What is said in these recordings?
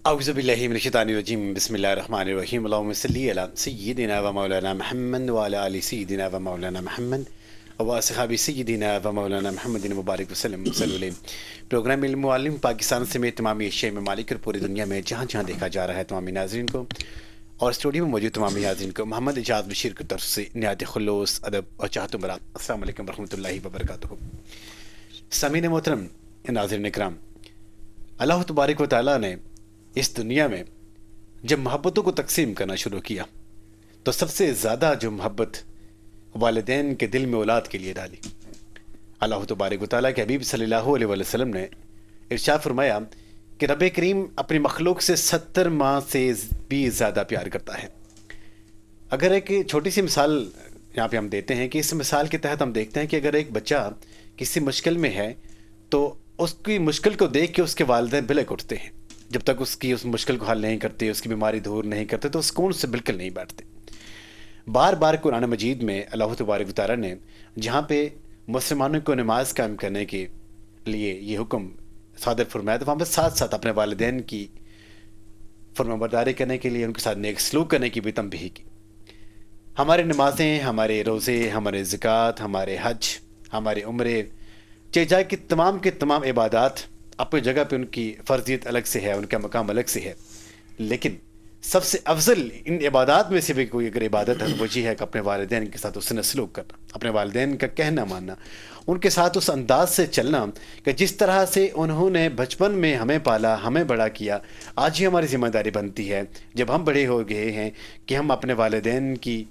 أعوذ بالله من الشيطان الرجيم بسم الله الرحمن الرحيم اللهم صل على سيدنا ومولانا محمد وعلى آل سيدنا ومولانا محمد وأصحاب سيدنا ومولانا محمد مبارک وسلم صلی علیہ. پروگرام علم معلم پاکستان سمیت تمامی ایشیائی ممالک اور پوری دنیا میں جہاں جہاں دیکھا جا رہا ہے تمامی ناظرین کو اور اسٹوڈیو میں موجود تمامی ناظرین کو محمد اجاز بشیر کی طرف سے نہایت خلوص ادب اور چاہت و برات السلام علیکم ورحمۃ اللہ وبرکاتہ. سامعین محترم، ناظرین اکرام، اللہ تبارک و تعالیٰ نے اس دنیا میں جب محبتوں کو تقسیم کرنا شروع کیا تو سب سے زیادہ جو محبت والدین کے دل میں اولاد کے لیے ڈالی. اللہ تبارک و تعالیٰ کے حبیب صلی اللہ علیہ وسلم نے ارشاد فرمایا کہ رب کریم اپنی مخلوق سے 70 ماہ سے بھی زیادہ پیار کرتا ہے. اگر ایک چھوٹی سی مثال یہاں پہ ہم دیتے ہیں کہ اس مثال کے تحت ہم دیکھتے ہیں کہ اگر ایک بچہ کسی مشکل میں ہے تو اس کی مشکل کو دیکھ کے اس کے والدین بلک اٹھتے ہیں. جب تک اس کی اس مشکل کو حل نہیں کرتے، اس کی بیماری دور نہیں کرتے تو سکون سے بالکل نہیں بیٹھتے. بار بار قرآن مجید میں اللہ تبارک و تعالیٰ نے جہاں پہ مسلمانوں کو نماز قائم کرنے کے لیے یہ حکم صادر فرمایا تو وہاں پہ ساتھ ساتھ اپنے والدین کی فرمانبرداری کرنے کے لیے ان کے ساتھ نیک سلوک کرنے کی بھی تنبیہ کی. ہمارے نمازیں، ہمارے روزے، ہمارے زکوٰۃ، ہمارے حج، ہمارے عمرے، چاہے جائے کہ تمام کے تمام عبادات اپنی جگہ پہ ان کی فرضیت الگ سے ہے، ان کا مقام الگ سے ہے، لیکن سب سے افضل ان عبادات میں سے بھی کوئی اگر عبادت ہے تو وہ یہ ہے کہ اپنے والدین کے ساتھ حسن سلوک کرنا، اپنے والدین کا کہنا ماننا، ان کے ساتھ اس انداز سے چلنا کہ جس طرح سے انہوں نے بچپن میں ہمیں پالا، ہمیں بڑا کیا، آج ہی ہماری ذمہ داری بنتی ہے جب ہم بڑے ہو گئے ہیں کہ ہم اپنے والدین کی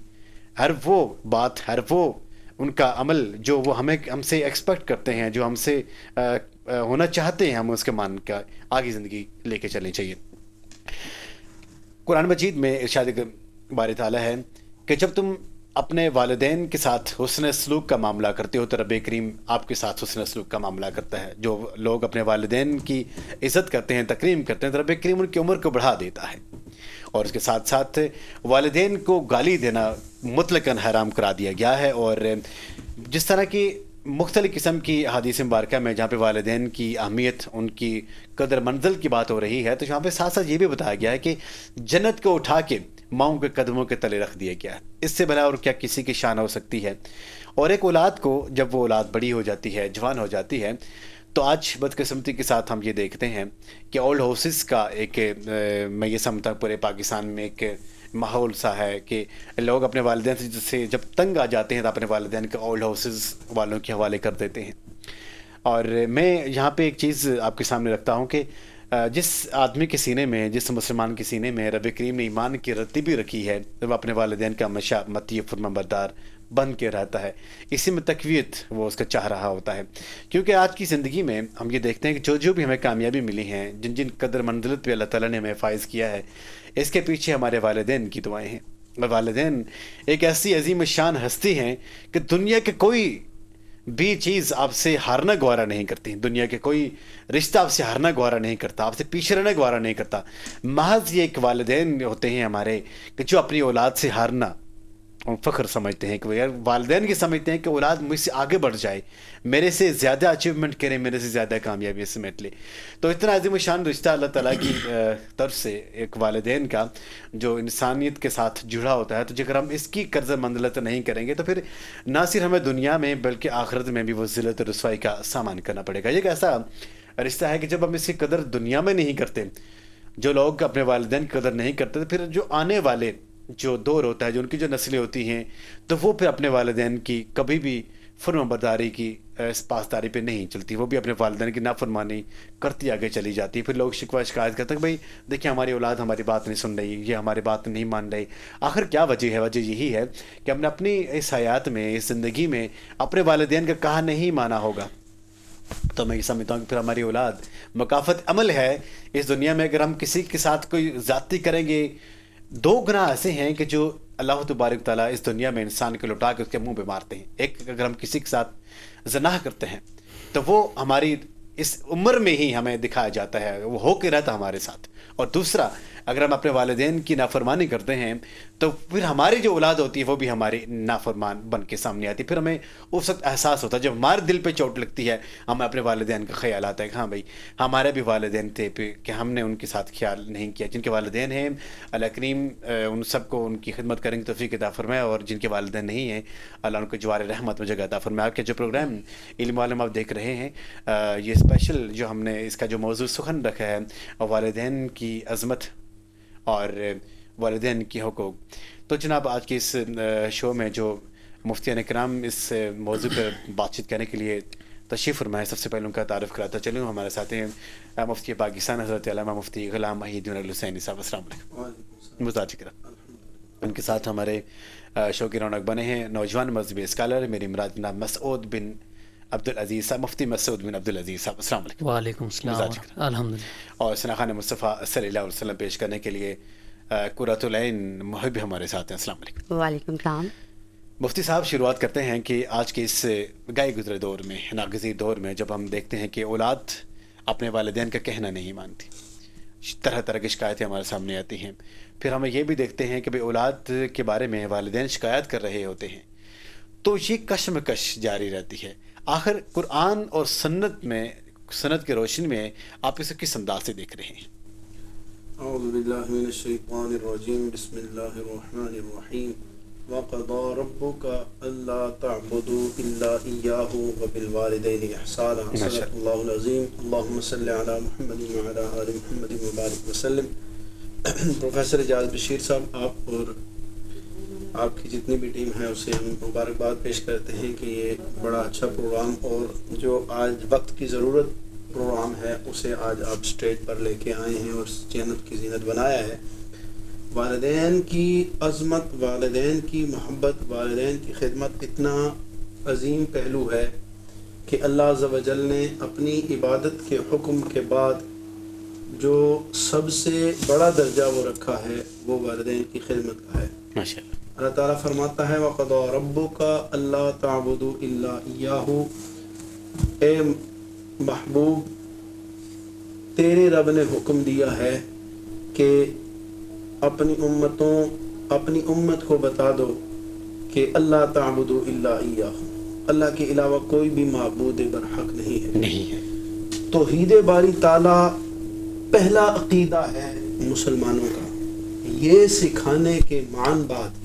ہر وہ بات، ہر وہ ان کا عمل جو وہ ہم سے ایکسپیکٹ کرتے ہیں، جو ہم سے ہونا چاہتے ہیں، ہم اس کے مان کا آگے زندگی لے کے چلنی چاہیے. قرآن مجید میں ارشاد باری تعالیٰ ہے کہ جب تم اپنے والدین کے ساتھ حسن سلوک کا معاملہ کرتے ہو تو رب کریم آپ کے ساتھ حسن سلوک کا معاملہ کرتا ہے. جو لوگ اپنے والدین کی عزت کرتے ہیں، تکریم کرتے ہیں تو رب کریم ان کی عمر کو بڑھا دیتا ہے. اور اس کے ساتھ ساتھ والدین کو گالی دینا مطلقاً حرام کرا دیا گیا ہے. اور جس طرح کی مختلف قسم کی احادیث مبارکہ میں جہاں پہ والدین کی اہمیت، ان کی قدر منزل کی بات ہو رہی ہے تو یہاں پہ ساتھ ساتھ یہ بھی بتایا گیا ہے کہ جنت کو اٹھا کے ماؤں کے قدموں کے تلے رکھ دیا گیا ہے. اس سے بھلا اور کیا کسی کی شان ہو سکتی ہے. اور ایک اولاد کو جب وہ اولاد بڑی ہو جاتی ہے، جوان ہو جاتی ہے، تو آج بدقسمتی کے ساتھ ہم یہ دیکھتے ہیں کہ اولڈ ہاؤسز کا ایک میں یہ سمجھتا ہوں پورے پاکستان میں ایک ماحول سا ہے کہ لوگ اپنے والدین سے جب تنگ آ جاتے ہیں تو اپنے والدین کے اولڈ ہاؤسز والوں کے حوالے کر دیتے ہیں. اور میں یہاں پہ ایک چیز آپ کے سامنے رکھتا ہوں کہ جس آدمی کے سینے میں، جس مسلمان کے سینے میں رب کریم نے ایمان کی رتی بھی رکھی ہے وہ اپنے والدین کا ہمیشہ مطیع فرمانبردار بن کے رہتا ہے. اسی میں تقویت وہ اس کا چاہ رہا ہوتا ہے. کیونکہ آج کی زندگی میں ہم یہ دیکھتے ہیں کہ جو بھی ہمیں کامیابی ملی ہیں، جن جن قدر منزلت پہ اللہ تعالیٰ نے ہمیں فائز کیا ہے، اس کے پیچھے ہمارے والدین کی دعائیں ہیں. اور والدین ایک ایسی عظیم شان ہستی ہیں کہ دنیا کے کوئی بھی چیز آپ سے ہارنا گوارا نہیں کرتی. دنیا کے کوئی رشتہ آپ سے ہارنا گوارا نہیں کرتا، آپ سے پیچھے رہنا گوارا نہیں کرتا. محض یہ ایک والدین ہوتے ہیں ہمارے کہ جو اپنی اولاد سے ہارنا فخر سمجھتے ہیں کہ وہ یار والدین کی سمجھتے ہیں کہ اولاد مجھ سے آگے بڑھ جائے، میرے سے زیادہ اچیومنٹ کرے، میرے سے زیادہ کامیابی سمیٹ لے. تو اتنا عظیم شان رشتہ اللہ تعالیٰ کی طرف سے ایک والدین کا جو انسانیت کے ساتھ جڑا ہوتا ہے، تو اگر ہم اس کی قدر منزلت نہیں کریں گے تو پھر نہ صرف ہمیں دنیا میں بلکہ آخرت میں بھی وہ ذلت و رسوائی کا سامان کرنا پڑے گا. یہ ایک ایسا رشتہ ہے کہ جب ہم اس کی قدر دنیا میں نہیں کرتے، جو لوگ اپنے والدین کی قدر نہیں کرتے، تو پھر جو آنے والے جو دور ہوتا ہے، جو ان کی جو نسلیں ہوتی ہیں، تو وہ پھر اپنے والدین کی کبھی بھی فرمانبرداری کی پاسداری پہ نہیں چلتی، وہ بھی اپنے والدین کی نافرمانی کرتی آگے چلی جاتی ہے. پھر لوگ شکوہ شکایت کرتے ہیں کہ بھائی دیکھیں ہماری اولاد ہماری بات نہیں سن رہی، یہ ہماری بات نہیں مان رہی. آخر کیا وجہ ہے؟ وجہ یہی ہے کہ ہم نے اپنی اس حیات میں، اس زندگی میں اپنے والدین کا کہا نہیں مانا ہوگا. تو میں یہ سمجھتا ہوں کہ پھر ہماری اولاد مکافت عمل ہے اس دنیا میں. اگر ہم کسی کے ساتھ کوئی زیادتی کریں گے، دو گناہ ایسے ہیں کہ جو اللہ تبارک تعالیٰ اس دنیا میں انسان کو لٹا کے اس کے منہ پہ مارتے ہیں. ایک، اگر ہم کسی کے ساتھ زنا کرتے ہیں تو وہ ہماری اس عمر میں ہی ہمیں دکھایا جاتا ہے، وہ ہو کے رہتا ہمارے ساتھ. اور دوسرا، اگر ہم اپنے والدین کی نافرمانی کرتے ہیں تو پھر ہماری جو اولاد ہوتی ہے وہ بھی ہماری نافرمان بن کے سامنے آتی ہے. پھر ہمیں اس وقت احساس ہوتا ہے، جب ہمارے دل پہ چوٹ لگتی ہے، ہمیں اپنے والدین کا خیال آتا ہے کہ ہاں بھائی ہمارے بھی والدین تھے کہ ہم نے ان کے ساتھ خیال نہیں کیا. جن کے والدین ہیں اللہ کریم ان سب کو ان کی خدمت کریں گے توفیق عطا فرمائے، اور جن کے والدین نہیں ہیں اللہ ان کو جوار رحمت میں جگہ عطا فرمائے. آپ کے جو پروگرام علم عالم آپ دیکھ رہے ہیں، یہ اسپیشل جو ہم نے اس کا جو موضوع سخن رکھا ہے والدین کی عظمت اور والدین کی حقوق. تو جناب آج کے اس شو میں جو مفتیان کرام اس موضوع پر بات چیت کرنے کے لیے تشریف فرمائے، سب سے پہلے ان کا تعارف کراتا چلوں. ہمارے ساتھ ہیں مفتی پاکستان حضرت علامہ مفتی غلام محی الدین الحسینی صاحب. السلام علیکم. مزاج کرام. ان کے ساتھ ہمارے شو کی رونق بنے ہیں نوجوان مذہبی اسکالر میری مراد جناب مسعود بن عبدالعزیز صاحب، مفتی مسعود بن عبدالعزیز صاحب. السلام علیکم. وعلیکم السلام. الحمدللہ. اور سناخان مصطفیٰ صلی اللہ علیہ وسلم پیش کرنے کے لیے قرۃ العین محب ہمارے ساتھ ہیں. السلام علیکم. وعلیکم السلام. مفتی صاحب شروعات کرتے ہیں کہ آج کے اس گئے گزرے دور میں، ناگزیر دور میں، جب ہم دیکھتے ہیں کہ اولاد اپنے والدین کا کہنا نہیں مانتی، طرح طرح کی شکایتیں ہمارے سامنے آتی ہیں. پھر ہمیں یہ بھی دیکھتے ہیں کہ بھئی اولاد کے بارے میں والدین شکایت کر رہے ہوتے ہیں، تو یہ کشمکش جاری رہتی ہے. آخر قرآن اور سنت کے روشنی میں آپ اسے کس انداز سے دیکھ رہے ہیں؟ اعوذ باللہ من الشیطان الرجیم. بسم اللہ الرحمن الرحیم. وَقَضَى رَبُّكَ أَلَّا تَعْبُدُوا إِلَّا إِيَّاهُ وَبِالْوَالِدَيْنِ إِحْسَانًا. صدق اللہ العظیم. اللہم صلی علی محمد وعلی آل محمد وبارک وسلم. پروفیسر اعجاز بشیر صاحب، آپ اور آپ کی جتنی بھی ٹیم ہے اسے ہم مبارکباد پیش کرتے ہیں کہ یہ بڑا اچھا پروگرام اور جو آج وقت کی ضرورت پروگرام ہے اسے آج آپ اسٹیج پر لے کے آئے ہیں اور جنت کی زینت بنایا ہے. والدین کی عظمت، والدین کی محبت، والدین کی خدمت اتنا عظیم پہلو ہے کہ اللہ عز و جل نے اپنی عبادت کے حکم کے بعد جو سب سے بڑا درجہ وہ رکھا ہے وہ والدین کی خدمت کا ہے. ماشاءاللہ. اللہ تعالیٰ فرماتا ہے وَقَضَى رَبُّكَ أَلَّا تَعْبُدُوا إِلَّا إِيَّاهُ. اے محبوب، تیرے رب نے حکم دیا ہے کہ اپنی امت کو بتا دو کہ اللہ تعبدوا الا ایاہ، اللہ کے علاوہ کوئی بھی معبود برحق نہیں ہے. توحید باری تعالیٰ پہلا عقیدہ ہے مسلمانوں کا. یہ سکھانے کے معن بعد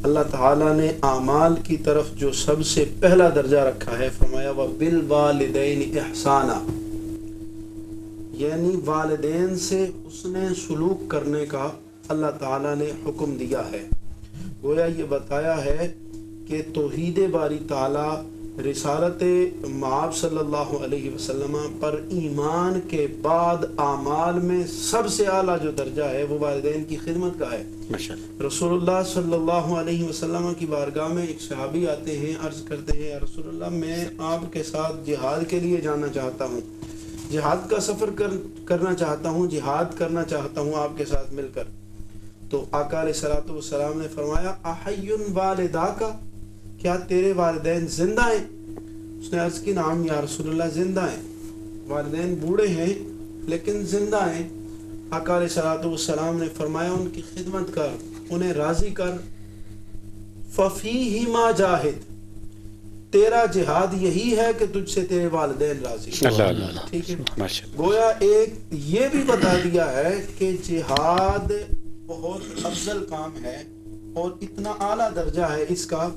اللہ تعالیٰ نے اعمال کی طرف جو سب سے پہلا درجہ رکھا ہے فرمایا وَبِالْوَالِدَيْنِ إِحْسَانًا، یعنی والدین سے حسن سلوک کرنے کا اللہ تعالیٰ نے حکم دیا ہے. گویا یہ بتایا ہے کہ توحید باری تعالیٰ رسالت مآب صلی اللہ علیہ وسلم پر ایمان کے بعد اعمال میں سب سے اعلیٰ جو درجہ ہے وہ والدین کی خدمت کا ہے. رسول اللہ صلی اللہ علیہ وسلم کی بارگاہ میں ایک صحابی آتے ہیں، عرض کرتے ہیں یا رسول اللہ میں آپ کے ساتھ جہاد کے لیے جانا چاہتا ہوں، جہاد کا سفر کرنا چاہتا ہوں، جہاد کرنا چاہتا ہوں آپ کے ساتھ مل کر. تو آقا علیہ الصلوۃ والسلام نے فرمایا احی والداک، کیا تیرے والدین زندہ ہیں؟ اس نے عرض کی نعم یا رسول اللہ زندہ ہیں، والدین بوڑھے ہیں لیکن زندہ ہیں. آقا علیہ الصلوۃ والسلام نے فرمایا ان کی خدمت کر، انہیں راضی کر. ففیہما جاہد، تیرا جہاد یہی ہے کہ تجھ سے تیرے والدین راضی. ٹھیک ہے. گویا ایک یہ بھی بتا دیا ہے کہ جہاد بہت افضل کام ہے اور اتنا اعلیٰ درجہ ہے اس کا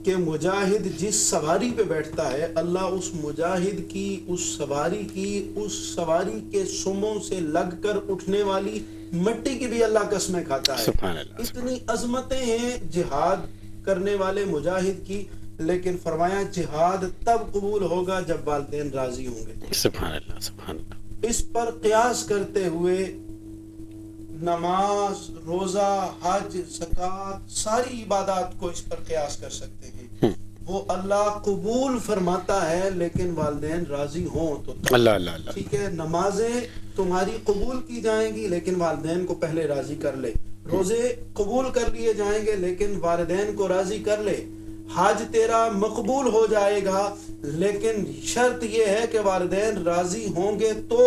کہ مجاہد جس سواری پہ بیٹھتا ہے اللہ اس مجاہد کی اس سواری کے سموں سے لگ کر اٹھنے والی مٹی کی بھی اللہ قسمیں کھاتا ہے. اتنی عظمتیں ہیں جہاد کرنے والے مجاہد کی، لیکن فرمایا جہاد تب قبول ہوگا جب والدین راضی ہوں گے. سبحان اللہ سبحان اللہ. اس پر قیاس کرتے ہوئے نماز، روزہ، حج، زکوٰۃ، ساری عبادات کو اس پر قیاس کر سکتے ہیں. وہ اللہ قبول فرماتا ہے لیکن والدین راضی ہوں تو اللہ. ٹھیک ہے. نمازیں تمہاری قبول کی جائیں گی لیکن والدین کو پہلے راضی کر لے. روزے قبول کر لیے جائیں گے لیکن والدین کو راضی کر لے. حج تیرا مقبول ہو جائے گا، لیکن شرط یہ ہے کہ والدین راضی ہوں گے تو۔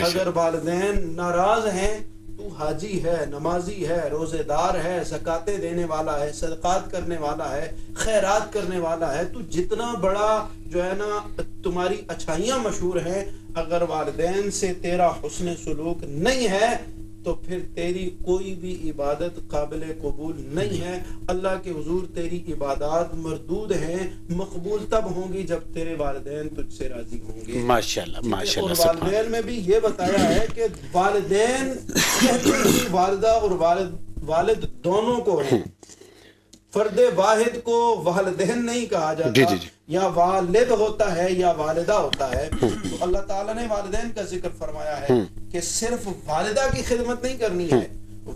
اگر والدین ناراض ہیں، تو حاجی ہے، نمازی ہے، روزے دار ہے، زکاتیں دینے والا ہے، صدقات کرنے والا ہے، خیرات کرنے والا ہے، تو جتنا بڑا جو ہے نا تمہاری اچھائیاں مشہور ہیں، اگر والدین سے تیرا حسن سلوک نہیں ہے تو پھر تیری کوئی بھی عبادت قابل قبول نہیں ہے۔ اللہ کے حضور تیری عبادات مردود ہیں، مقبول تب ہوں گی جب تیرے والدین تجھ سے راضی ہوں گے۔ ماشاءاللہ ماشاءاللہ۔ اور والدین میں بھی یہ بتایا ہے کہ والدین کہتے ہیں والدہ اور والد دونوں کو ہیں، فرد واحد کو والدین نہیں کہا جاتا، یا والد ہوتا ہے یا والدہ ہوتا ہے۔ تو اللہ تعالیٰ نے والدین کا ذکر فرمایا ہے کہ صرف والدہ کی خدمت نہیں کرنی ہے،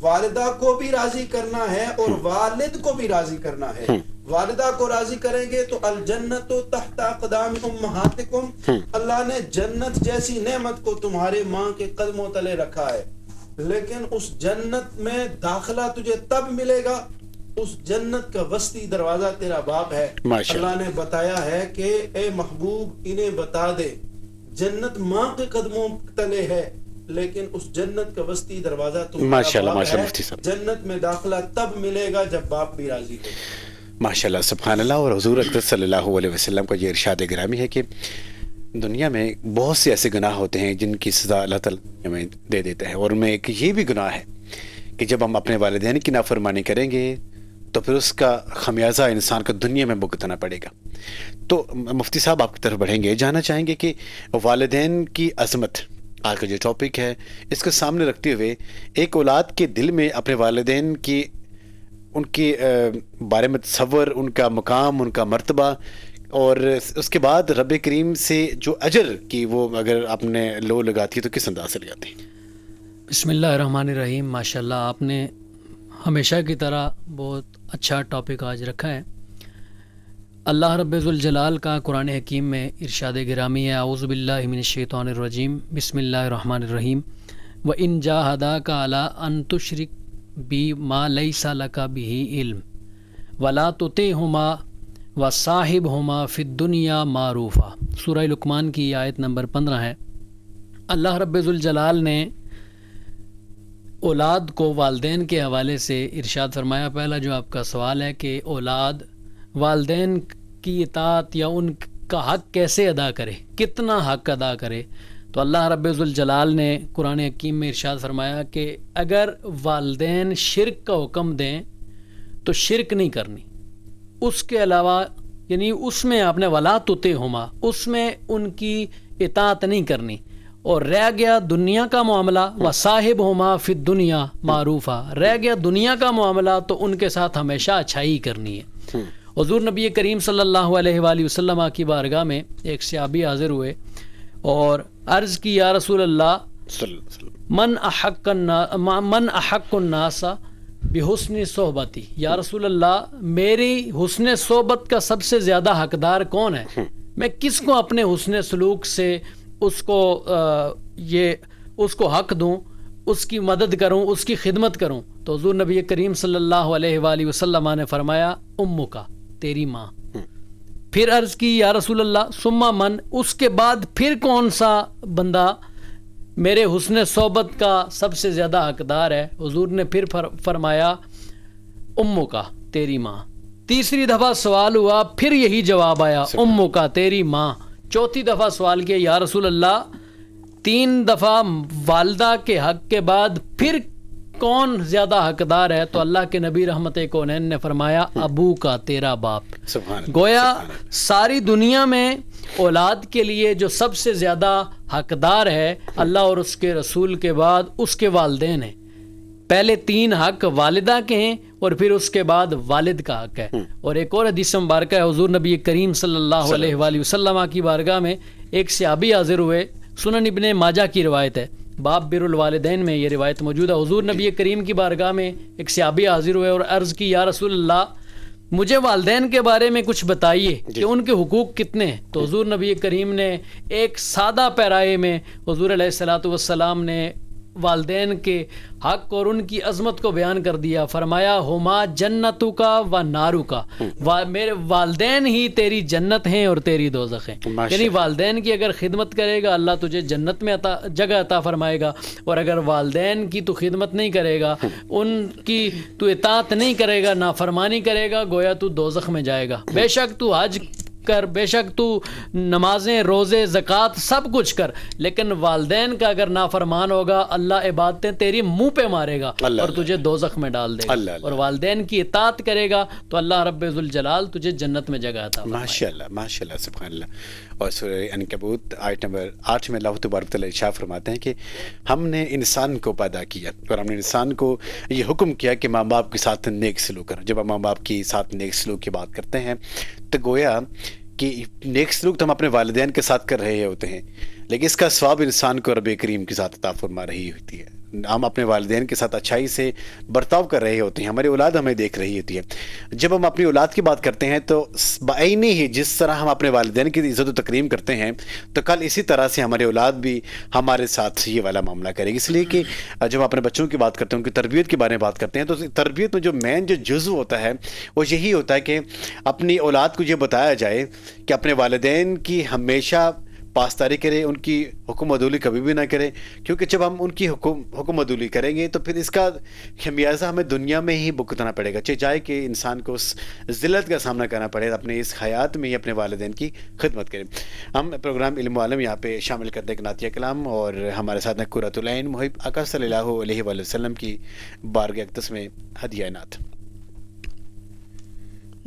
والدہ کو بھی راضی کرنا ہے اور والد کو بھی راضی کرنا ہے۔ والدہ کو راضی کریں گے تو الجنت تحت اقدام امہاتکم، اللہ نے جنت جیسی نعمت کو تمہارے ماں کے قدموں تلے رکھا ہے، لیکن اس جنت میں داخلہ تجھے تب ملے گا، اس جنت کا وسطی دروازہ تیرا باپ ہے۔ اللہ نے بتایا ہے کہ اے محبوب انہیں بتا دے جنت ماں کے قدموں تلے ہے، لیکن اس جنت کا وسطی دروازہ تمہارا باپ ہے۔ جنت میں داخلہ تب ملے گا جب باپ بھی راضی ہو۔ ماشاءاللہ سبحان اللہ۔ اور حضور اکرم صلی اللہ علیہ وسلم کا یہ ارشاد گرامی ہے کہ دنیا میں بہت سے ایسے گناہ ہوتے ہیں جن کی سزا اللہ تعالیٰ ہمیں دے دیتا ہے، اور ان میں ایک یہ بھی گناہ ہے کہ جب ہم اپنے والدین کی نافرمانی کریں گے تو پھر اس کا خمیازہ انسان کو دنیا میں بھگتنا پڑے گا۔ تو مفتی صاحب آپ کی طرف بڑھیں گے، جاننا چاہیں گے کہ والدین کی عظمت، آج کا جو ٹاپک ہے اس کو سامنے رکھتے ہوئے ایک اولاد کے دل میں اپنے والدین کی ان کے بارے میں تصور، ان کا مقام، ان کا مرتبہ، اور اس کے بعد رب کریم سے جو اجر کی وہ اگر آپ نے لو لگاتی ہے تو کس انداز سے لگاتی ہے؟ بسم اللہ الرحمن الرحیم۔ ماشاءاللہ آپ نے ہمیشہ کی طرح بہت اچھا ٹاپک آج رکھا ہے۔ اللہ رب ذوالجلال کا قرآن حکیم میں ارشاد گرامی ہے، اعوذ باللہ من الشیطان الرجیم، بسم اللہ الرحمن الرحیم، وَإِن جَاهَدَاكَ عَلَىٰ أَن تُشْرِكَ بِي مَا لَيْسَ لَكَ بِهِ عِلْمٌ وَلَا تُطِعْهُمَا وَصَاحِبْهُمَا فِي الدُّنْيَا مَعْرُوفًا۔ سورہ لقمان کی آیت نمبر 15 ہے۔ اللہ رب ذوالجلال نے اولاد کو والدین کے حوالے سے ارشاد فرمایا۔ پہلا جو آپ کا سوال ہے کہ اولاد والدین کی اطاعت یا ان کا حق کیسے ادا کرے، کتنا حق ادا کرے، تو اللہ رب ذوالجلال نے قرآن حکیم میں ارشاد فرمایا کہ اگر والدین شرک کا حکم دیں تو شرک نہیں کرنی، اس کے علاوہ یعنی اس میں آپ نے ولا تطعہما، اس میں ان کی اطاعت نہیں کرنی، اور رہ گیا دنیا کا معاملہ وصاحبہما فی الدنیا معروفا، رہ گیا دنیا کا معاملہ تو ان کے ساتھ ہمیشہ اچھائی کرنی ہے۔ حضور نبی کریم صلی اللہ علیہ وآلہ وسلم کی بارگاہ میں ایک صحابی حاضر ہوئے اور عرض کی، یا رسول اللہ من احق الناس بحسن صحبتی، یا رسول اللہ میری حسن صحبت کا سب سے زیادہ حقدار کون ہے، میں کس کو اپنے حسن سلوک سے اس کو حق دوں، اس کی مدد کروں، اس کی خدمت کروں؟ تو حضور نبی کریم صلی اللہ علیہ وآلہ وسلم نے فرمایا امک، تیری ماں۔ پھر عرض کی، یا رسول اللہ ثم من، اس کے بعد پھر کون سا بندہ میرے حسن صحبت کا سب سے زیادہ حقدار ہے؟ حضور نے پھر فرمایا امک، تیری ماں۔ تیسری دفعہ سوال ہوا، پھر یہی جواب آیا امک، تیری ماں۔ چوتھی دفعہ سوال کیا، یا رسول اللہ 3 دفعہ والدہ کے حق کے بعد پھر کون زیادہ حقدار ہے؟ تو اللہ کے نبی رحمت کونین نے فرمایا ابو کا، تیرا باپ۔ گویا ساری دنیا میں اولاد کے لیے جو سب سے زیادہ حقدار ہے اللہ اور اس کے رسول کے بعد اس کے والدین ہیں۔ پہلے 3 حق والدہ کے ہیں اور پھر اس کے بعد والد کا حق ہے۔ اور ایک اور حدیث مبارکہ ہے، حضور نبی کریم صلی اللہ علیہ وآلہ وسلم کی بارگاہ میں ایک صحابی حاضر ہوئے، سنن ابن ماجہ کی روایت ہے، باب بر الوالدین میں یہ روایت موجود ہے۔ حضور نبی کریم کی بارگاہ میں ایک صحابی حاضر ہوئے اور عرض کی، یا رسول اللہ مجھے والدین کے بارے میں کچھ بتائیے کہ ان کے حقوق کتنے ہیں۔ تو حضور نبی کریم نے ایک سادہ پیرائے میں حضور علیہ الصلوۃ والسلام نے والدین کے حق اور ان کی عظمت کو بیان کر دیا. فرمایا ہما جنتو کا و نارو کا, میرے والدین ہی تیری جنت ہیں اور تیری دوزخ ہیں. یعنی والدین کی اگر خدمت کرے گا اللہ تجھے جنت میں جگہ عطا فرمائے گا, اور اگر والدین کی تو خدمت نہیں کرے گا, ان کی تو اطاعت نہیں کرے گا, نافرمانی کرے گا, گویا تو دوزخ میں جائے گا. بے شک تو حج کر, بے شک تو نمازیں, روزے, زکوٰۃ سب کچھ کر, لیکن والدین کا اگر نافرمان ہوگا اللہ عبادتیں تیری منہ پہ مارے گا اور تجھے دوزخ میں ڈال دے گا. اور والدین کی اطاعت کرے گا تو اللہ رب ذوالجلال تجھے جنت میں جگہ عطا فرمائے. ماشاءاللہ ماشاءاللہ سبحان اللہ. اور سورہ عنکبوت آیت نمبر 8 میں اللہ تبارک تعالیٰ ارشاد فرماتے ہیں کہ ہم نے انسان کو پیدا کیا اور ہم نے انسان کو یہ حکم کیا کہ ماں باپ کے ساتھ نیک سلوک کریں. جب ہم ماں باپ کے ساتھ نیک سلوک کی بات کرتے ہیں تو گویا کہ نیک سلوک تو ہم اپنے والدین کے ساتھ کر رہے ہوتے ہیں, لیکن اس کا ثواب انسان کو رب کریم کے ساتھ عطا فرما رہی ہوتی ہے. ہم اپنے والدین کے ساتھ اچھائی سے برتاؤ کر رہے ہوتے ہیں, ہماری اولاد ہمیں دیکھ رہی ہوتی ہے. جب ہم اپنی اولاد کی بات کرتے ہیں تو بعینی ہی جس طرح ہم اپنے والدین کی عزت و تکریم کرتے ہیں تو کل اسی طرح سے ہماری اولاد بھی ہمارے ساتھ یہ والا معاملہ کرے گی. اس لیے کہ جب ہم اپنے بچوں کی بات کرتے ہیں, ان کی تربیت کے بارے میں بات کرتے ہیں, تو تربیت میں جو مین جو جزو ہوتا ہے وہ یہی ہوتا ہے کہ اپنی اولاد کو یہ بتایا جائے کہ اپنے والدین کی ہمیشہ پاسداری کرے, ان کی حکم عدولی کبھی بھی نہ کرے, کیونکہ جب ہم ان کی حکم عدولی کریں گے تو پھر اس کا خمیازہ ہمیں دنیا میں ہی بھگتنا پڑے گا, چاہے کہ انسان کو اس ذلت کا سامنا کرنا پڑے, اپنے اس حیات میں ہی اپنے والدین کی خدمت کریں. ہم پروگرام علم و عالم یہاں پہ شامل کرتے ہیں نعتیہ کلام, اور ہمارے ساتھ قرۃ العین محب آقا صلی اللہ علیہ وآلہ وسلم کی بارگاہ اقدس میں ہدیہ نعت.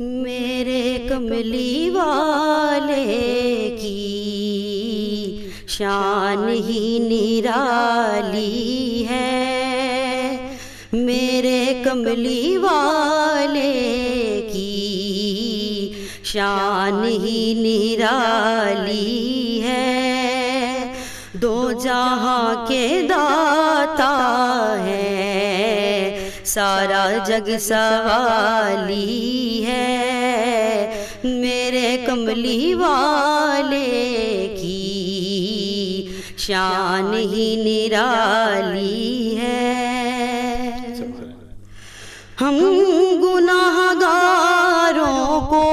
میرے کملی والے کی شان ہی نرالی ہے, میرے کملی والے کی شان ہی نرالی ہے. دو جہاں کے داتا ہے, سارا جگ سوالی ہے, میرے کملی والے کی شان ہی نرالی ہے. ہم گناہ گاروں کو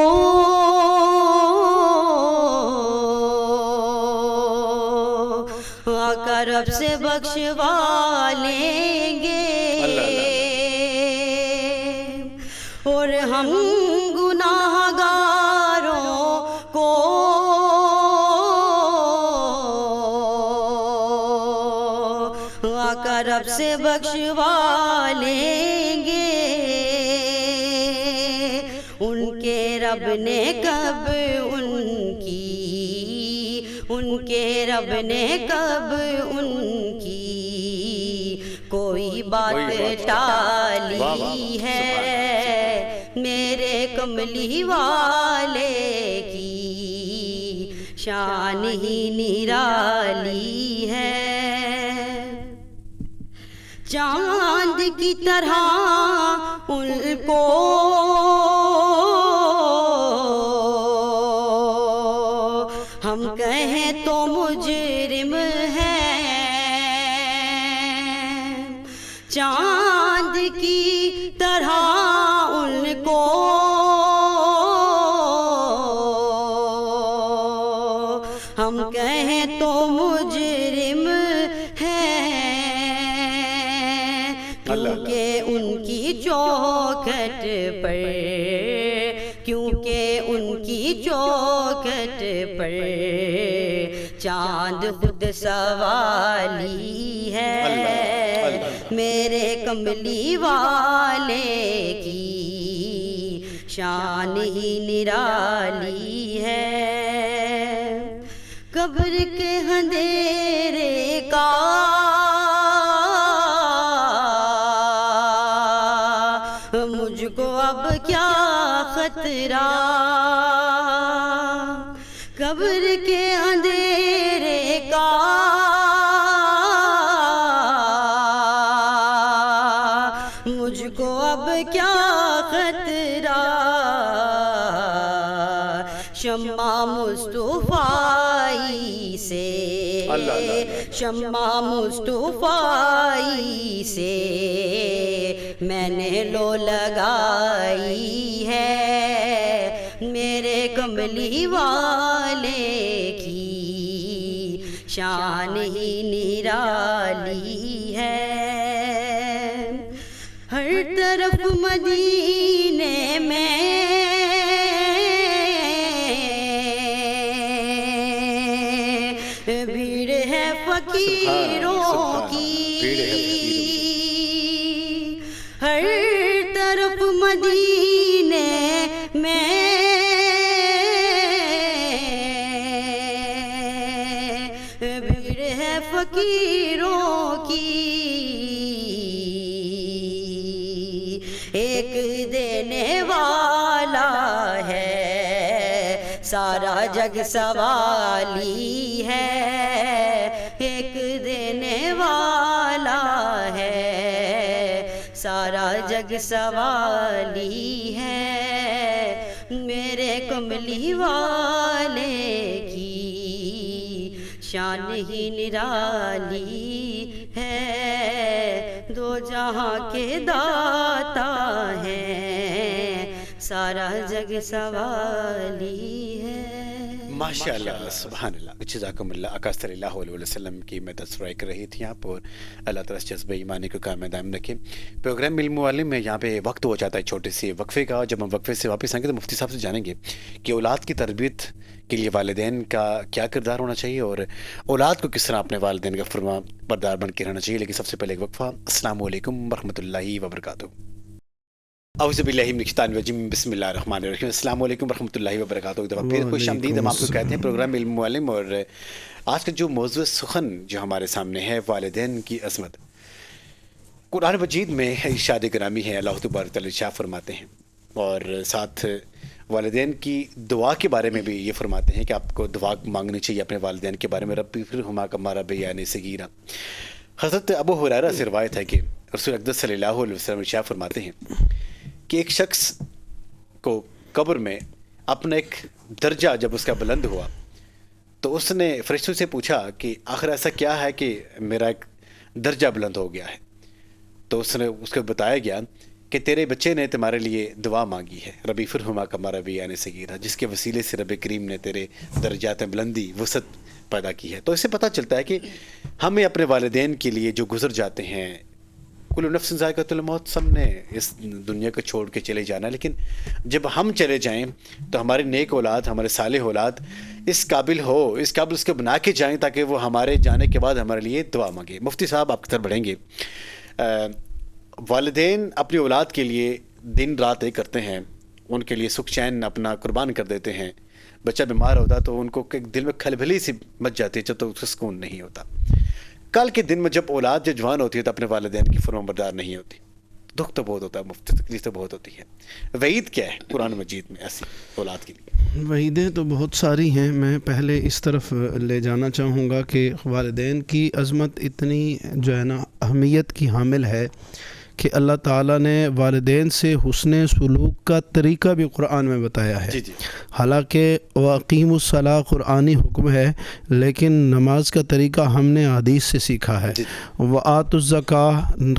آقا رب سے بخشوا لیں گے, اور ہم گناہ گاروں کو آقا رب سے بخشوا لیں گے. ان کے رب نے کب ان کے رب نے کب ان کی کوئی بات ٹالی ہے, میرے کملی والے کی شان ہی نرالی ہے. چاند کی طرح ان کو ہم کہیں تو مجرم ہیں, چاند کی طرح ان کو ہم کہیں تو مجرم ہیں, کیونکہ ان کی چوکھٹ پر کیونکہ ان کی چوکھٹ پر چاند خود سوالی ہے, میرے کملی والے کی شان ہی نرالی ہے. قبر کے اندھیرے کا مجھ کو اب کیا خطرہ, قبر کے اندھیرے کا مجھ کو اب کیا خطرہ. شمع مصطفی سے شمع مصطفی سے میں نے لو لگائی ہے، میرے کملی والے کی شان ہی نرالی ہے۔ ہر طرف مدینے میں بھیڑ ہے فقیروں کی، ہر طرف مدینے میں بھیڑ ہے فقیروں کی، ایک دینے والا ہے سارا جگ سوالی ہے، ایک دینے والا ہے سارا جگ سوالی ہے، میرے کملی والے کی شان ہی نرالی ہے، دو جہاں کے داتا ہیں سارا جگ سوالی ہے۔ ماشاءاللہ، سبحان اللہ، جزاکم اللہ۔ آقا صلی اللہ علیہ وسلم کی میں تذکرہ کر رہی تھی آپ، اور اللہ تعالیٰ جذبہ ایمانی کو قائم دائم رکھے۔ پروگرام علم معلم میں یہاں پہ وقت ہو جاتا ہے چھوٹے سے وقفے کا، جب ہم وقفے سے واپس آئیں گے تو مفتی صاحب سے جانیں گے کہ اولاد کی تربیت کے لیے والدین کا کیا کردار ہونا چاہیے اور اولاد کو کس طرح اپنے والدین کا فرما بردار بن کے رہنا چاہیے۔ لیکن سب سے پہلے ایک وقفہ۔ السلام علیکم ورحمۃ اللہ وبرکاتہ۔ اعوذ باللہ من الشیطان الرجیم، بسم اللہ الرحمن الرحیم۔ السلام علیکم ورحمۃ اللہ وبرکاتہ۔ ایک دفعہ پھر خوش آمدید ہم آپ کو کہتے ہیں پروگرام علم معلم، اور آج کا جو موضوع سخن جو ہمارے سامنے ہے، والدین کی عظمت۔ قرآن مجید میں ارشاد گرامی ہے، اللہ تبارک تعالیٰ ارشاد فرماتے ہیں، اور ساتھ والدین کی دعا کے بارے میں بھی یہ فرماتے ہیں کہ آپ کو دعا مانگنی چاہیے اپنے والدین کے بارے میں۔ ربی ارحمہما کما ربیانی صغیرا۔ حضرت ابو ہریرہ سے روایت ہے کہ رسول اقدس صلی اللہ علیہ وسلم ارشاد فرماتے ہیں کہ ایک شخص کو قبر میں اپنا ایک درجہ جب اس کا بلند ہوا تو اس نے فرشتوں سے پوچھا کہ آخر ایسا کیا ہے کہ میرا ایک درجہ بلند ہو گیا ہے؟ تو اس کو بتایا گیا کہ تیرے بچے نے تمہارے لیے دعا مانگی ہے، ربی ارحمہما کما ربیانی صغیرا، جس کے وسیلے سے رب کریم نے تیرے درجات بلندی وسعت پیدا کی ہے۔ تو اس سے پتہ چلتا ہے کہ ہمیں اپنے والدین کے لیے جو گزر جاتے ہیں، کل نفس ذائقۃ الموت، سب نے اس دنیا کو چھوڑ کے چلے جانا، لیکن جب ہم چلے جائیں تو ہمارے نیک اولاد، ہمارے صالح اولاد اس قابل اس کو بنا کے جائیں تاکہ وہ ہمارے جانے کے بعد ہمارے لیے دعا مانگے۔ مفتی صاحب آپ کی طرف بڑھیں گے۔ والدین اپنی اولاد کے لیے دن رات ایک کرتے ہیں، ان کے لیے سکھ چین اپنا قربان کر دیتے ہیں۔ بچہ بیمار ہوتا تو ان کو دل میں کھلبلی سی مچ جاتی ہے، جب تو اس کو سکون نہیں ہوتا۔ کل کے دن میں جب اولاد جوان ہوتی ہے تو اپنے والدین کی فرمان بردار نہیں ہوتی، دکھ تو بہت ہوتا ہے، مفت تکلیف تو بہت ہوتی ہے۔ وعید کیا ہے قرآن مجید میں ایسی اولاد کے لیے؟ وعیدیں تو بہت ساری ہیں، میں پہلے اس طرف لے جانا چاہوں گا کہ والدین کی عظمت اتنی جو ہے نا اہمیت کی حامل ہے کہ اللہ تعالیٰ نے والدین سے حسن سلوک کا طریقہ بھی قرآن میں بتایا ہے۔ حالانکہ وَأَقِیمُوا الصَّلَاةَ قرآنی حکم ہے، لیکن نماز کا طریقہ ہم نے حدیث سے سیکھا ہے۔ وَآتُوا الزَّکَاۃَ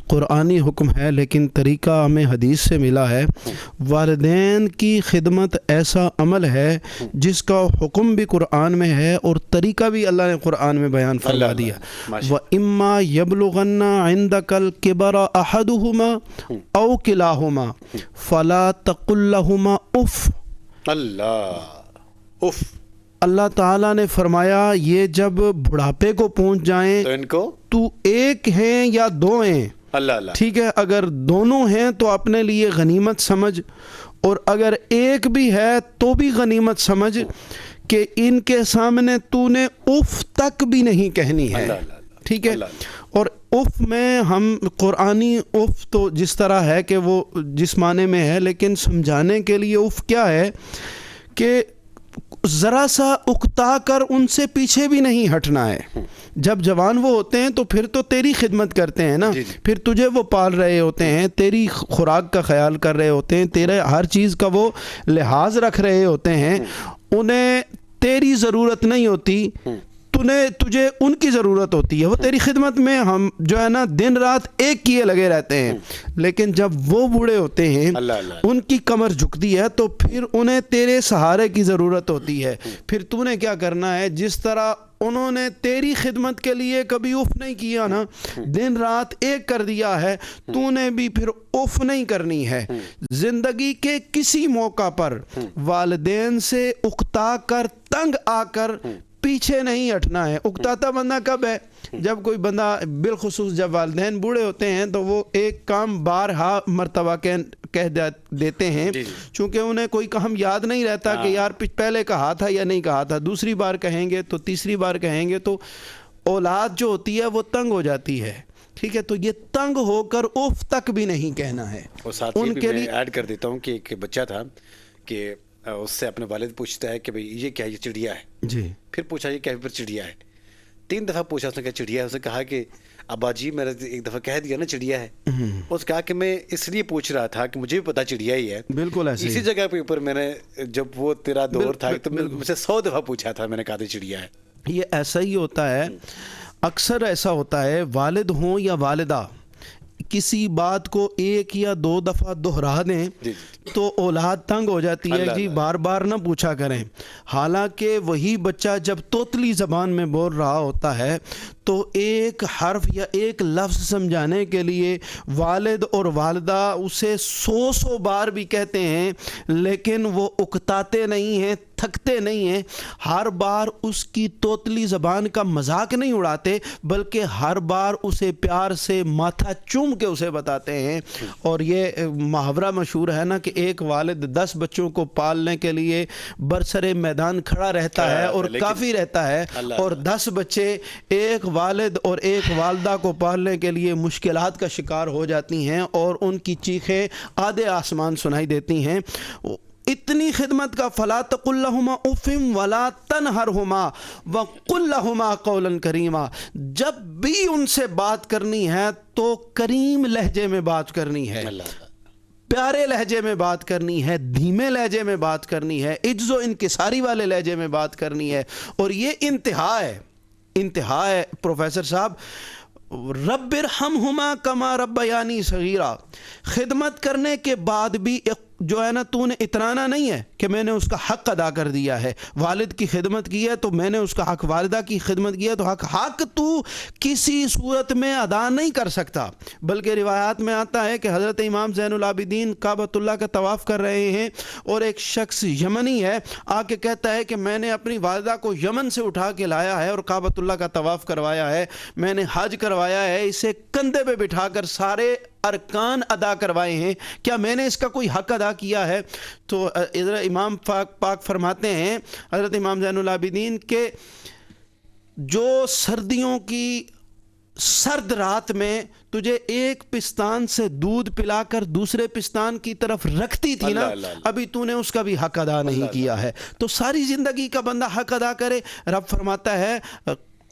قرآنی حکم ہے، لیکن طریقہ ہمیں حدیث سے ملا ہے۔ والدین کی خدمت ایسا عمل ہے جس کا حکم بھی قرآن میں ہے اور طریقہ بھی اللہ نے قرآن میں بیان فرما دیا۔ وَإِمَّا يَبْلُغَنَّ عِندَكَ الْكِبَرَ أَحَدُهُمَا او کلاہما فلا تقل لهما اف۔ اللہ تعالیٰ نے فرمایا یہ جب بڑھاپے کو پہنچ جائیں تو ان کو تو ایک ہیں یا دو ہیں، ٹھیک ہے، اگر دونوں ہیں تو اپنے لیے غنیمت سمجھ، اور اگر ایک بھی ہے تو بھی غنیمت سمجھ کہ ان کے سامنے تو نے اف تک بھی نہیں کہنی ہے، ٹھیک ہے۔ اور اف میں ہم قرآنی اف تو جس طرح ہے کہ وہ جس معنی میں ہے، لیکن سمجھانے کے لیے اف کیا ہے کہ ذرا سا اکتا کر ان سے پیچھے بھی نہیں ہٹنا ہے۔ جب جوان وہ ہوتے ہیں تو پھر تو تیری خدمت کرتے ہیں نا، پھر تجھے وہ پال رہے ہوتے ہیں، تیری خوراک کا خیال کر رہے ہوتے ہیں، تیرے ہر چیز کا وہ لحاظ رکھ رہے ہوتے ہیں، انہیں تیری ضرورت نہیں ہوتی، تو تجھے ان کی ضرورت ہوتی ہے، وہ تیری خدمت میں ہم جو ہے نا دن رات ایک کیے لگے رہتے ہیں، لیکن جب وہ بوڑھے ہوتے ہیں ان کی کمر جھکتی ہے تو پھر انہیں تیرے سہارے کی ضرورت ہوتی ہے. پھر تو نے کیا کرنا ہے، جس طرح انہوں نے تیری خدمت کے لیے کبھی اف نہیں کیا نا، دن رات ایک کر دیا ہے، تو نے بھی پھر اف نہیں کرنی ہے. زندگی کے کسی موقع پر والدین سے اکتا کر تنگ آ کر پیچھے نہیں ہٹنا ہے. اکتاتا بندہ کب ہے؟ جب کوئی بندہ، بالخصوص جب والدین بوڑھے ہوتے ہیں تو وہ ایک کام بارہا مرتبہ کہہ دیتے ہیں، چونکہ انہیں کوئی کام یاد نہیں رہتا کہ یار پہلے کہا تھا یا نہیں کہا تھا. دوسری بار کہیں گے تو تیسری بار کہیں گے تو اولاد جو ہوتی ہے وہ تنگ ہو جاتی ہے. ٹھیک ہے، تو یہ تنگ ہو کر اف تک بھی نہیں کہنا ہے. اور ساتھ ہی بھی میں ایڈ کر دیتا ہوں کہ ایک بچہ تھا کہ اس سے اپنے والد پوچھتا ہے کہ بھئی یہ کیا، یہ چڑیا ہے. جی. پھر پوچھا یہ کیا، پھر چڑیا ہے. 3 دفعہ پوچھا اس نے کہ چڑیا ہے. اس نے کہا کہ ابا جی میں نے ایک دفعہ کہہ دیا نا چڑیا ہے. اس کہا کہ میں اس لیے پوچھ رہا تھا کہ مجھے بھی پتا چڑیا ہی ہے. بالکل ایسے اسی جگہ پہ اوپر میں نے جب وہ تیرا دور تھا تو مجھ سے 100 دفعہ پوچھا تھا، میں نے کہا تھا چڑیا ہے. یہ ایسا ہی ہوتا ہے، اکثر ایسا ہوتا ہے، والد ہوں یا والدہ کسی بات کو 1 یا 2 دفعہ دہرا دیں تو اولاد تنگ ہو جاتی ہے. جی بار بار نہ پوچھا کریں. حالانکہ وہی بچہ جب توتلی زبان میں بول رہا ہوتا ہے تو ایک حرف یا ایک لفظ سمجھانے کے لیے والد اور والدہ اسے 100 بار بھی کہتے ہیں، لیکن وہ اکتاتے نہیں ہیں، تھکتے نہیں ہیں. ہر بار اس کی توتلی زبان کا مذاق نہیں اڑاتے، بلکہ ہر بار اسے پیار سے ماتھا چوم کے اسے بتاتے ہیں. اور یہ محاورہ مشہور ہے نا کہ ایک والد 10 بچوں کو پالنے کے لیے برسر میدان کھڑا رہتا ہے اور کافی رہتا ہے، اور 10 بچے ایک والد اور ایک والدہ کو پالنے کے لیے مشکلات کا شکار ہو جاتی ہیں اور ان کی چیخیں آدھے آسمان سنائی دیتی ہیں. اتنی خدمت کا فلا تقل لهما اف ولا تنهرهما وقل لهما قولا کریما. جب بھی ان سے بات کرنی ہے تو کریم لہجے میں بات کرنی ہے، پیارے لہجے میں بات کرنی ہے، دھیمے لہجے میں بات کرنی ہے، عجز و انکساری والے لہجے میں بات کرنی ہے. اور یہ انتہا ہے پروفیسر صاحب. رب ارحمہما کما ربیانی صغیرا. خدمت کرنے کے بعد بھی جو ہے نا تو نے اترانا نہیں ہے کہ میں نے اس کا حق ادا کر دیا ہے. والد کی خدمت کی ہے تو میں نے اس کا حق، والدہ کی خدمت کی ہے تو حق تو کسی صورت میں ادا نہیں کر سکتا. بلکہ روایات میں آتا ہے کہ حضرت امام زین العابدین کعبۃ اللہ کا طواف کر رہے ہیں اور ایک شخص یمنی ہے، آ کے کہتا ہے کہ میں نے اپنی والدہ کو یمن سے اٹھا کے لایا ہے اور کعبۃ اللہ کا طواف کروایا ہے، میں نے حج کروایا ہے، اسے کندھے پہ بٹھا کر سارے ارکان ادا کروائے ہیں، کیا میں نے اس کا کوئی حق ادا کیا ہے؟ تو ادھر امام پاک فرماتے ہیں حضرت امام زین العابدین کہ جو سردیوں کی سرد رات میں تجھے ایک پستان سے دودھ پلا کر دوسرے پستان کی طرف رکھتی تھی نا، ابھی تو نے اس کا بھی حق ادا نہیں کیا ہے. تو ساری زندگی کا بندہ حق ادا کرے. رب فرماتا ہے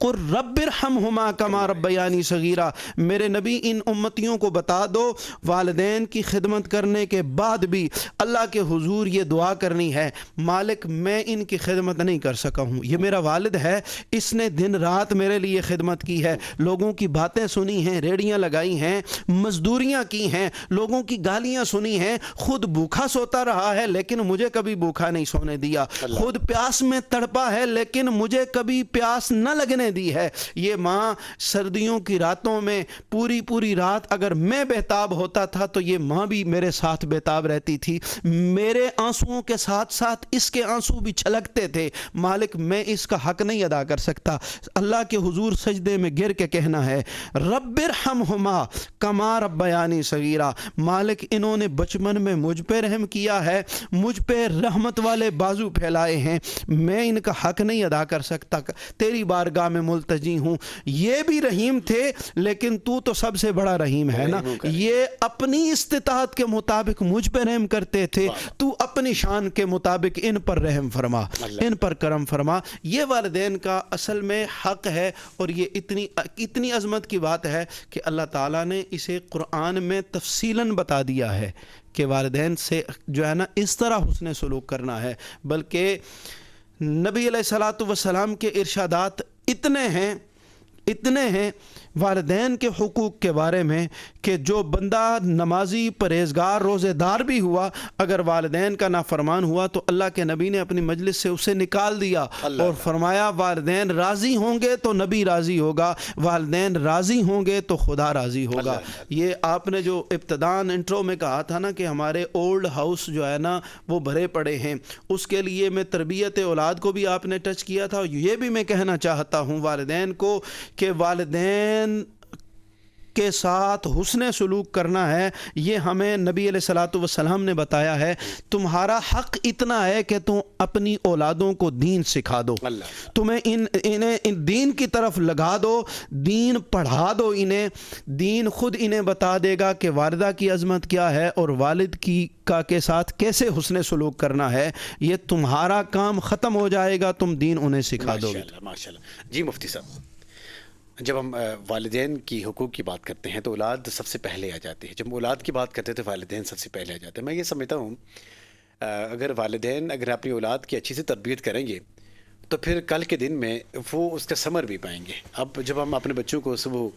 قُلْ رَبِّ ارْحَمْهُمَا كَمَا رَبَّيَانِي صَغِيرًا. میرے نبی ان امتیوں کو بتا دو والدین کی خدمت کرنے کے بعد بھی اللہ کے حضور یہ دعا کرنی ہے، مالک میں ان کی خدمت نہیں کر سکا ہوں، یہ میرا والد ہے، اس نے دن رات میرے لیے خدمت کی ہے، لوگوں کی باتیں سنی ہیں، ریڑیاں لگائی ہیں، مزدوریاں کی ہیں، لوگوں کی گالیاں سنی ہیں، خود بھوکا سوتا رہا ہے لیکن مجھے کبھی بھوکا نہیں سونے دیا، خود پیاس میں تڑپا ہے لیکن مجھے کبھی پیاس نہ لگنے دی ہے. یہ ماں سردیوں کی راتوں میں پوری رات اگر میں بےتاب ہوتا تھا تو یہ ماں بھی میرے ساتھ بےتاب رہتی تھی، میرے آنسوؤں کے ساتھ ساتھ اس کے آنسو بھی چھلکتے تھے. مالک میں اس کا حق نہیں ادا کر سکتا. اللہ کے حضور سجدے میں گر کے کہنا ہے رب ارحمہما کما ربیانی صغیرا. مالک انہوں نے بچپن میں مجھ پہ رحم کیا ہے، مجھ پہ رحمت والے بازو پھیلائے ہیں، میں ان کا حق نہیں ادا کر سکتا، تیری بارگاہ میں ملتجی ہوں. یہ بھی رحیم تھے لیکن تو سب سے بڑا رحیم ہے نا. یہ اپنی استطاعت کے مطابق مجھ پہ رحم کرتے تھے، تو اپنی شان کے مطابق ان پر رحم فرما، ان پر کرم فرما. یہ والدین کا اصل میں حق ہے اور یہ اتنی عظمت کی بات ہے کہ اللہ تعالیٰ نے اسے قرآن میں تفصیلاً بتا دیا ہے کہ والدین سے جو ہے نا اس طرح حسن سلوک کرنا ہے. بلکہ نبی علیہ الصلوۃ والسلام کے ارشادات اتنے ہیں والدین کے حقوق کے بارے میں کہ جو بندہ نمازی پرہیزگار روزے دار بھی ہوا، اگر والدین کا نافرمان ہوا تو اللہ کے نبی نے اپنی مجلس سے اسے نکال دیا اور فرمایا والدین راضی ہوں گے تو نبی راضی ہوگا، والدین راضی ہوں گے تو خدا راضی ہوگا۔ یہ آپ نے جو ابتداً انٹرو میں کہا تھا نا کہ ہمارے اولڈ ہاؤس جو ہے نا وہ بھرے پڑے ہیں، اس کے لیے میں تربیت اولاد کو بھی آپ نے ٹچ کیا تھا، اور یہ بھی میں کہنا چاہتا ہوں والدین کو کہ والدین کے ساتھ حسن سلوک کرنا ہے۔ یہ ہمیں نبی علیہ الصلوۃ والسلام نے بتایا ہے، تمہارا حق اتنا ہے کہ تم اپنی اولادوں کو دین سکھا دو، تمہیں انہیں دین کی طرف لگا دو، دین پڑھا دو، انہیں دین خود انہیں بتا دے گا کہ والدہ کی عظمت کیا ہے اور والد کی کے ساتھ کیسے حسن سلوک کرنا ہے۔ یہ تمہارا کام ختم ہو جائے گا، تم دین انہیں سکھا دو گے۔ ماشاءاللہ۔ جی مفتی صاحب، جب ہم والدین کی حقوق کی بات کرتے ہیں تو اولاد سب سے پہلے آ جاتی ہے، جب ہم اولاد کی بات کرتے ہیں تو والدین سب سے پہلے آ جاتے ہیں۔ میں یہ سمجھتا ہوں اگر والدین اگر اپنی اولاد کی اچھی سے تربیت کریں گے تو پھر کل کے دن میں وہ اس کا ثمر بھی پائیں گے۔ اب جب ہم اپنے بچوں کو صبح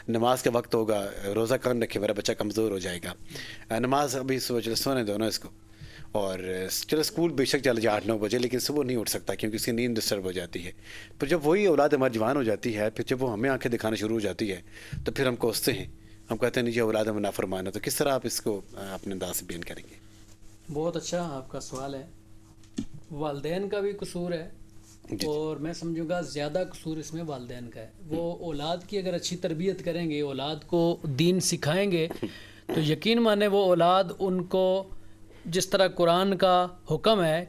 نماز کا وقت ہوگا، روزہ کم رکھے، میرا بچہ کمزور ہو جائے گا، نماز ابھی صبح چلو سونے دو نا اس کو، اور چلو اسکول بے شک چل جائے 8-9 بجے، لیکن صبح نہیں اٹھ سکتا کیونکہ اس کی نیند ڈسٹرب ہو جاتی ہے۔ پھر جب وہی اولاد ہماری جوان ہو جاتی ہے، پھر جب وہ ہمیں آنکھیں دکھانا شروع ہو جاتی ہے تو پھر ہم کوستے ہیں، ہم کہتے ہیں نہیں جی اولاد ہمیں نافرمان ہے۔ تو کس طرح آپ اس کو اپنے انداز سے بیان کریں گے؟ بہت اچھا آپ کا سوال ہے۔ والدین کا بھی قصور ہے، اور میں سمجھوں گا زیادہ قصور اس میں والدین کا ہے۔ وہ اولاد کی اگر اچھی تربیت کریں گے، اولاد کو دین سکھائیں گے تو یقین مانے وہ اولاد ان کو جس طرح قرآن کا حکم ہے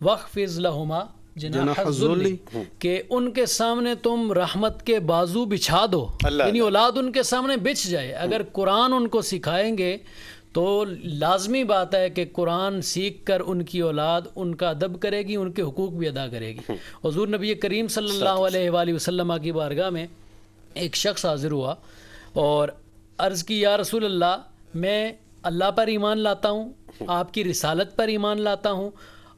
وَخْفِضْ لَهُمَا جناح الذل، کہ ان کے سامنے تم رحمت کے بازو بچھا دو، یعنی اولاد ان کے سامنے بچھ جائے۔ اگر قرآن ان کو سکھائیں گے تو لازمی بات ہے کہ قرآن سیکھ کر ان کی اولاد ان کا ادب کرے گی، ان کے حقوق بھی ادا کرے گی۔ حضور نبی کریم صلی اللہ علیہ وآلہ وسلم کی بارگاہ میں ایک شخص حاضر ہوا اور عرض کی یا رسول اللہ، میں اللہ پر ایمان لاتا ہوں، آپ کی رسالت پر ایمان لاتا ہوں،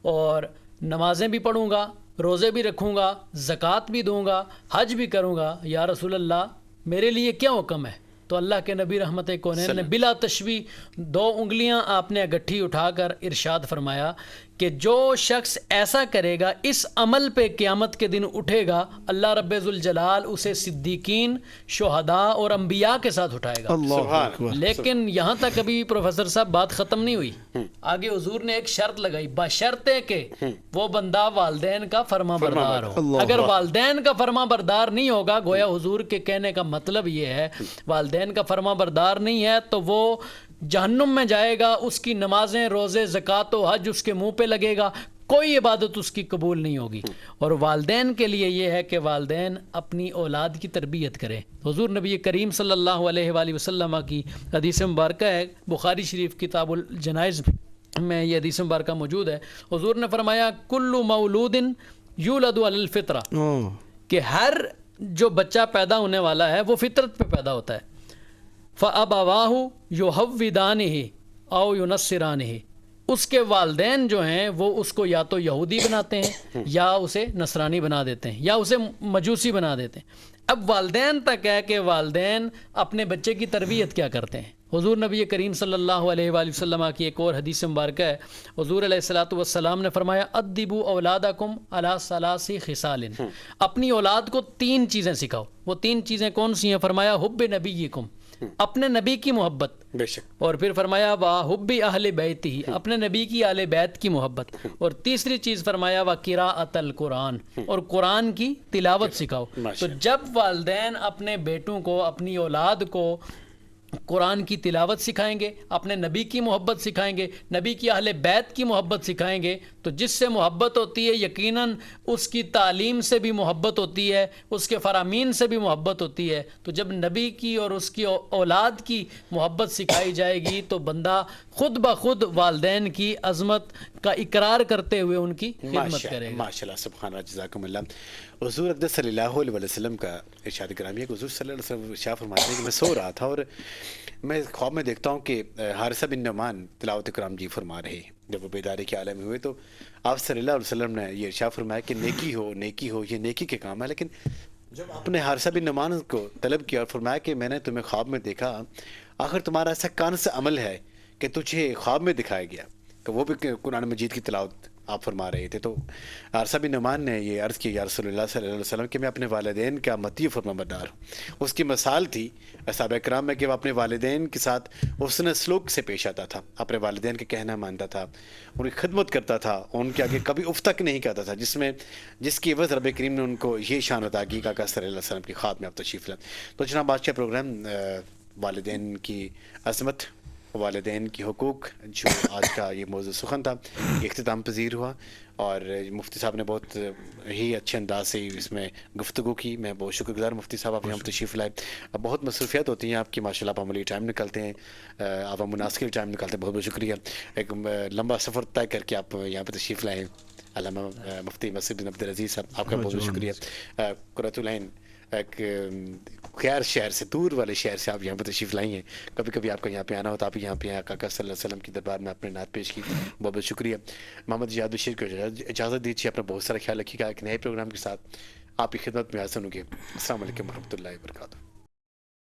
اور نمازیں بھی پڑھوں گا، روزے بھی رکھوں گا، زکوٰۃ بھی دوں گا، حج بھی کروں گا، یا رسول اللہ میرے لیے کیا حکم ہے؟ تو اللہ کے نبی رحمت کونین نے بلا تشبیہ 2 انگلیاں آپ نے اگٹھی اٹھا کر ارشاد فرمایا کہ جو شخص ایسا کرے گا، اس عمل پہ قیامت کے دن اٹھے گا، اللہ رب ذوالجلال اسے صدیقین، شہداء اور انبیاء کے ساتھ اٹھائے گا۔ لیکن یہاں تک ابھی پروفیسر صاحب بات ختم نہیں ہوئی، آگے حضور نے ایک شرط لگائی، بشرطے کہ وہ بندہ والدین کا فرما بردار ہو۔ اگر والدین کا فرما بردار نہیں ہوگا، گویا حضور کے کہنے کا مطلب یہ ہے والدین کا فرما بردار نہیں ہے تو وہ جہنم میں جائے گا، اس کی نمازیں، روزے، زکوٰۃ و حج اس کے منہ پہ لگے گا، کوئی عبادت اس کی قبول نہیں ہوگی۔ اور والدین کے لیے یہ ہے کہ والدین اپنی اولاد کی تربیت کریں۔ حضور نبی کریم صلی اللہ علیہ وآلہ وسلم کی حدیث مبارکہ ہے، بخاری شریف کتاب الجنائز میں یہ حدیث مبارکہ موجود ہے۔ حضور نے فرمایا کل مولود یولد علی الفطرہ، کہ ہر جو بچہ پیدا ہونے والا ہے وہ فطرت پہ پیدا ہوتا ہے۔ فَأَبَوَاهُ يُحَوِّدَانِهِ أَوْ يُنَصِّرَانِهِ، اس کے والدین جو ہیں وہ اس کو یا تو یہودی بناتے ہیں یا اسے نصرانی بنا دیتے ہیں یا اسے مجوسی بنا دیتے ہیں۔ اب والدین تک ہے کہ والدین اپنے بچے کی تربیت کیا کرتے ہیں۔ حضور نبی کریم صلی اللہ علیہ وآلہ وسلم کی ایک اور حدیث مبارکہ ہے، حضور علیہ الصلوۃ والسلام نے فرمایا ادبوا اولادکم علی 3 خصال، اپنی اولاد کو 3 چیزیں سکھاؤ۔ وہ 3 چیزیں کون سی ہیں؟ فرمایا حب نبیکم، اپنے نبی کی محبت، بے شک، اور پھر فرمایا حب اہل بیتہ، اپنے نبی کی اہل بیت کی محبت، اور تیسری چیز فرمایا قراءۃ القرآن، اور قرآن کی تلاوت سکھاؤ۔ تو جب والدین اپنے بیٹوں کو، اپنی اولاد کو قرآن کی تلاوت سکھائیں گے، اپنے نبی کی محبت سکھائیں گے، نبی کی اہل بیت کی محبت سکھائیں گے، تو جس سے محبت ہوتی ہے یقیناً اس کی تعلیم سے بھی محبت ہوتی ہے، اس کے فرامین سے بھی محبت ہوتی ہے۔ تو جب نبی کی اور اس کی اولاد کی محبت سکھائی جائے گی تو بندہ خود بخود والدین کی عظمت کا اقرار کرتے ہوئے ان کی خدمت کرے گا۔ ماشاءاللہ، سبحان اللہ، جزاکم اللہ۔ حضور اقدس صلی اللہ علیہ وسلم کا ارشاد گرامی ہے کہ حضور صلی اللہ علیہ وسلم ارشاد فرماتے ہیں کہ میں سو رہا تھا اور میں خواب میں دیکھتا ہوں کہ حارثہ بن نعمان تلاوت کرام جی فرما رہے ہیں۔ جب وہ بیداری کے عالم میں ہوئے تو آپ صلی اللہ علیہ وسلم نے یہ ارشاد فرمایا کہ نیکی ہو، نیکی ہو، یہ نیکی کے کام ہے، لیکن جب آپ نے حارثہ بن نعمان کو طلب کیا اور فرمایا کہ میں نے تمہیں خواب میں دیکھا، آخر تمہارا ایسا کون سا عمل ہے کہ تجھے خواب میں دکھایا گیا، کہ وہ بھی قرآن مجید کی تلاوت آپ فرما رہے تھے، تو حارثہ بن نعمان نے یہ عرض کی یا رسول اللہ صلی اللہ علیہ وسلم کہ میں اپنے والدین کا مطیع فرما بردار ہوں۔ اس کی مثال تھی صحابہ کرام میں کہ وہ اپنے والدین کے ساتھ حسن سلوک سے پیش آتا تھا، اپنے والدین کا کہنا مانتا تھا، ان کی خدمت کرتا تھا، ان کے آگے کبھی اف تک نہیں کرتا تھا، جس کی عوض رب کریم نے ان کو یہ شان عطا کی کہ آقا صلی اللہ علیہ وسلم کی خواب میں آپ تشریف لائیں۔ تو جناب آج کا پروگرام والدین کی عظمت، والدین کی حقوق، جو آج کا یہ موضوع سخن تھا، یہ اختتام پذیر ہوا، اور مفتی صاحب نے بہت ہی اچھے انداز سے اس میں گفتگو کی۔ میں بہت شکر گزار مفتی صاحب آپ یہاں تشریف لائے۔ بہت مصروفیات ہوتی ہیں آپ کی ماشاء اللہ، آپ عملی ٹائم نکالتے ہیں، آپ مناسب ٹائم نکالتے ہیں، بہت بہت شکریہ۔ ایک لمبا سفر طے کر کے آپ یہاں پہ تشریف لائے ہیں، علامہ مفتی مسعود بن عبدالعزیز صاحب، آپ کا بہت بہت شکریہ۔ قرۃ العین ایک خیر شہر سے، دور والے شہر سے آپ یہاں پہ تشریف لائی ہیں، کبھی کبھی آپ کا یہاں پہ آنا ہوتا، آپ یہاں پہ آقا صلی اللہ علیہ وسلم کی دربار میں آپ نے نعت پیش کی، بہت بہت شکریہ۔ محمد جہاد بشیر کو اجازت دیجیے، اپنا بہت سارا خیال رکھیے گا، ایک نئے پروگرام کے ساتھ آپ کی خدمت میں حاضر ہوں گے۔ السلام علیکم ورحمۃ اللہ وبرکاتہ۔